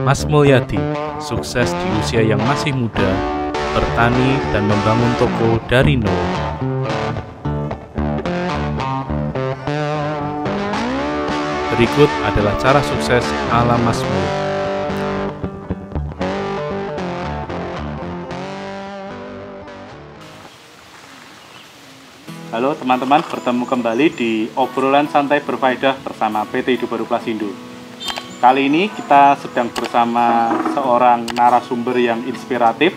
Mas Mulyadi sukses di usia yang masih muda, bertani dan membangun toko dari nol. Berikut adalah cara sukses ala Mas Mul. Halo teman-teman, bertemu kembali di obrolan santai berfaedah bersama PT Hidup Baru Klasindo. Kali ini kita sedang bersama seorang narasumber yang inspiratif.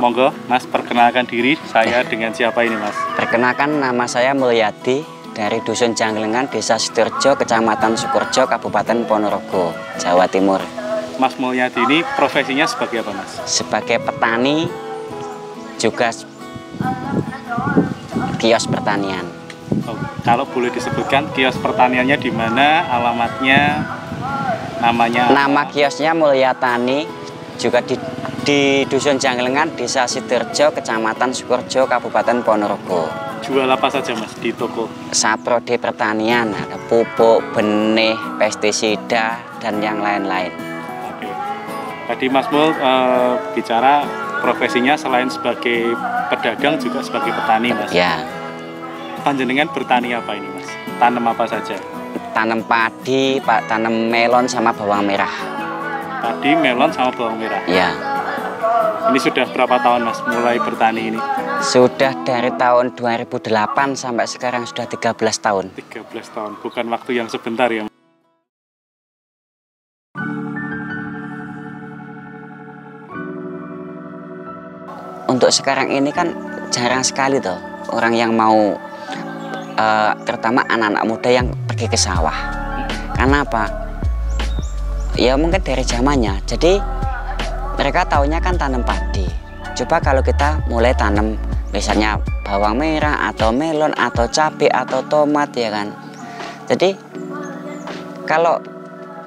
Monggo, Mas, perkenalkan diri saya dengan siapa ini, Mas? Perkenalkan, nama saya Mulyadi dari Dusun Janglengan, Desa Sidoarjo, Kecamatan Sukorejo, Kabupaten Ponorogo, Jawa Timur. Mas Mulyadi ini profesinya sebagai apa, Mas? Sebagai petani, juga kios pertanian. Oh, kalau boleh disebutkan kios pertaniannya di mana, alamatnya, namanya? Nama kiosnya Mulyatani, juga di Dusun Janglengan, Desa Sidoarjo, Kecamatan Sukorejo, Kabupaten Ponorogo. Jual apa saja, Mas, di toko? Saprodi pertanian, ada pupuk, benih, pestisida, dan yang lain-lain. Oke. Tadi Mas Mul bicara profesinya selain sebagai pedagang juga sebagai petani, Mas. Ya. Panjenengan bertani apa ini, Mas? Tanam apa saja? Tanam padi, tanam melon sama bawang merah. Padi, melon sama bawang merah. Ya. Ini sudah berapa tahun, Mas, mulai bertani ini? Sudah dari tahun 2008 sampai sekarang sudah 13 tahun. 13 tahun, bukan waktu yang sebentar ya, Mas? Untuk sekarang ini kan jarang sekali toh orang yang mau, terutama anak-anak muda yang pergi ke sawah. Karena apa? Ya mungkin dari zamannya. Jadi mereka taunya kan tanam padi. Coba kalau kita mulai tanam misalnya bawang merah atau melon atau cabai atau tomat, ya kan. Jadi kalau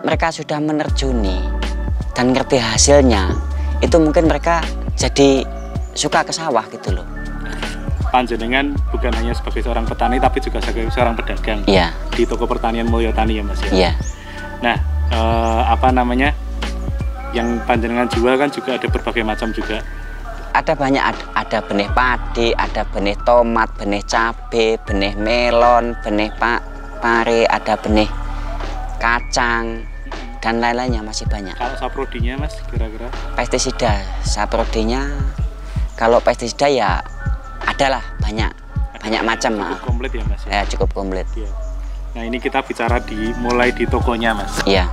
mereka sudah menerjuni dan ngerti hasilnya, itu mungkin mereka jadi suka ke sawah gitu loh. Panjenengan bukan hanya sebagai seorang petani tapi juga sebagai seorang pedagang. Iya. Di toko pertanian Mulyatani ya, Mas ya. Iya. Nah, yang panjenengan jual kan juga ada berbagai macam juga. Ada banyak, ada benih padi, ada benih tomat, benih cabai, benih melon, benih pare, ada benih kacang, dan lain-lainnya masih banyak. Kalau saprodinya, Mas, kira-kira? Pestisida, saprodinya, kalau pestisida ya adalah banyak macam. Cukup komplit ya, Mas? Ya, cukup komplit. Ya. Nah, ini kita bicara mulai di tokonya, Mas. Iya.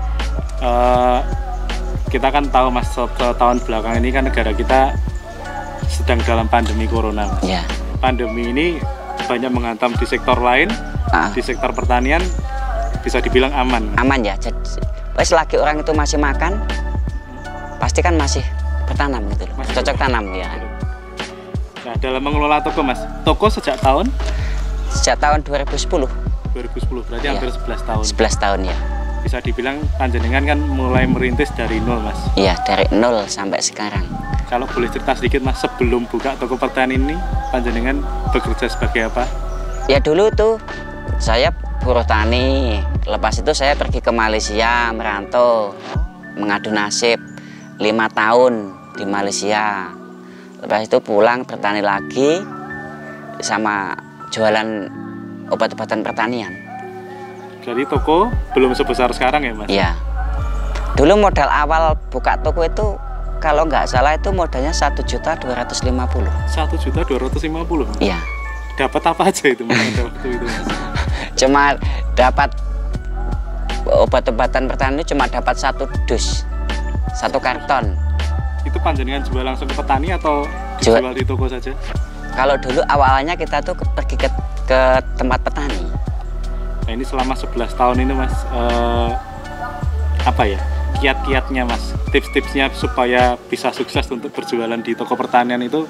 Kita kan tahu, Mas, setahun belakang ini kan negara kita sedang dalam pandemi corona, Mas. Iya. Pandemi ini banyak menghantam di sektor lain, di sektor pertanian bisa dibilang aman. Aman ya. Jadi, selagi orang itu masih makan, pasti kan masih bertanam gitu loh. Masih Cocok tanam ya. Nah, dalam mengelola toko, Mas, toko sejak tahun? Sejak tahun 2010. 2010, berarti Ya. hampir 11 tahun. 11 tahun ya. Bisa dibilang panjenengan kan mulai merintis dari nol, Mas. Iya, dari nol sampai sekarang. Kalau boleh cerita sedikit, Mas, sebelum buka toko pertanian ini, panjenengan bekerja sebagai apa? Ya dulu tuh saya buruh tani. Lepas itu saya pergi ke Malaysia, merantau, mengadu nasib 5 tahun di Malaysia. Lepas itu pulang bertani lagi sama jualan obat-obatan pertanian. Jadi toko belum sebesar sekarang ya, Mas? Iya. Dulu modal awal buka toko itu kalau nggak salah itu modalnya 1.250.000. 1.250.000? Iya. Dapat apa aja itu, Mas, pada waktu itu, Mas? Cuma dapat obat-obatan pertanian itu cuma dapat 1 dus, 1 karton. Itu panjenengan jual langsung ke petani atau jual di toko saja? Kalau dulu awalnya kita tuh pergi ke tempat petani. Nah, ini selama 11 tahun ini, Mas, apa ya, kiat-kiatnya, Mas, tips-tipsnya supaya bisa sukses untuk berjualan di toko pertanian itu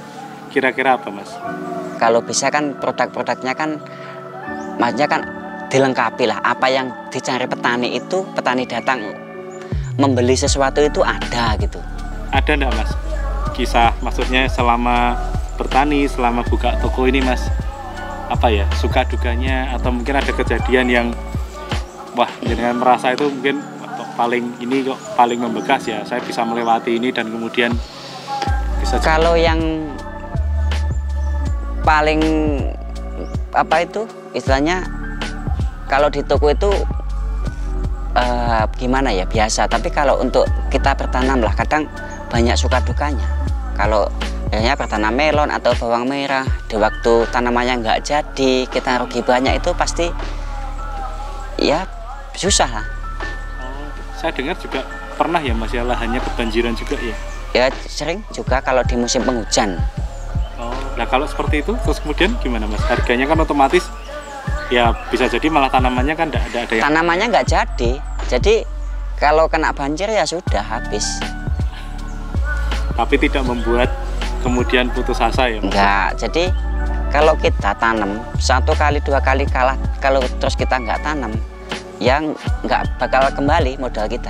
kira-kira apa, Mas? Kalau bisa kan produk-produknya kan, maksudnya kan dilengkapi lah. Apa yang dicari petani itu, petani datang membeli sesuatu itu ada gitu. Ada enggak, Mas, kisah maksudnya selama bertani, selama buka toko ini, Mas, apa ya, suka dukanya atau mungkin ada kejadian yang wah jenengan merasa itu mungkin ini kok paling membekas ya, saya bisa melewati ini dan kemudian bisa. Kalau yang paling apa itu istilahnya, kalau di toko itu gimana ya, biasa. Tapi kalau untuk kita bertanam lah, kadang banyak suka dukanya. Kalau biasanya bertanam melon atau bawang merah, di waktu tanamannya nggak jadi, kita rugi banyak, itu pasti ya susah lah. Saya dengar juga pernah ya Mas ya, lahannya kebanjiran juga ya? Ya sering juga kalau di musim penghujan. Nah kalau seperti itu terus kemudian gimana Mas? Harganya kan otomatis ya bisa jadi malah tanamannya kan ada yang... Tanamannya nggak jadi kalau kena banjir ya sudah habis. Tapi tidak membuat kemudian putus asa ya Mas? Enggak, jadi kalau kita tanam 1 kali 2 kali kalah, kalau terus kita nggak tanam, yang nggak bakal kembali modal kita.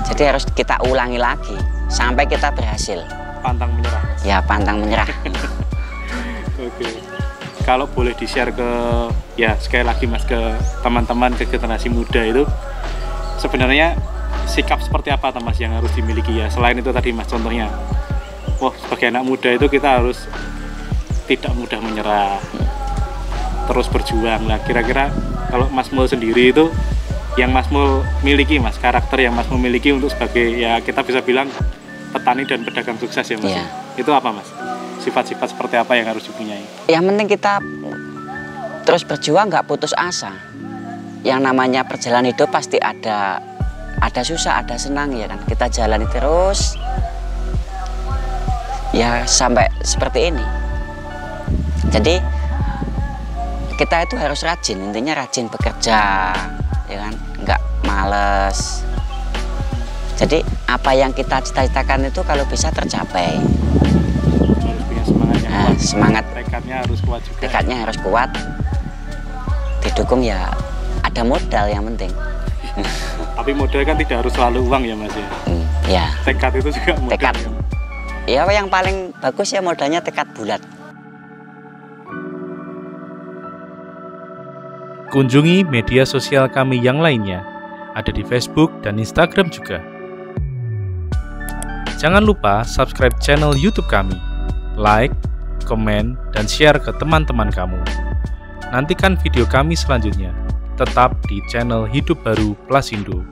Jadi harus kita ulangi lagi sampai kita berhasil. Pantang menyerah. Ya, pantang menyerah. Oke. Kalau boleh di-share ke, ya sekali lagi Mas, ke teman-teman, ke generasi muda itu sebenarnya sikap seperti apa Mas yang harus dimiliki ya? Selain itu tadi Mas contohnya, wah sebagai anak muda itu kita harus tidak mudah menyerah, terus berjuang lah. Kira-kira kalau Mas Mul sendiri itu yang Mas Mul miliki Mas, karakter yang Mas Mul miliki untuk sebagai, ya kita bisa bilang petani dan pedagang sukses ya Mas, itu apa Mas? Sifat-sifat seperti apa yang harus dipunyai? Yang penting kita terus berjuang, nggak putus asa. Yang namanya perjalanan hidup pasti ada susah, ada senang ya kan. Kita jalani terus ya sampai seperti ini. Jadi kita itu harus rajin, intinya rajin bekerja ya kan, nggak males. Jadi apa yang kita cita-citakan itu kalau bisa tercapai. Harus punya semangatnya kuat. Semangat, tekadnya harus kuat juga. Tekadnya harus kuat, didukung ya, ada modal yang penting. Tapi modal kan tidak harus selalu uang ya Mas ya? Ya. Tekad itu juga modal. Tekad. Ya yang paling bagus ya modalnya tekad bulat. Kunjungi media sosial kami yang lainnya, ada di Facebook dan Instagram juga. Jangan lupa subscribe channel YouTube kami, like, komen, dan share ke teman-teman kamu. Nantikan video kami selanjutnya, tetap di channel Hidup Baru Plasindo.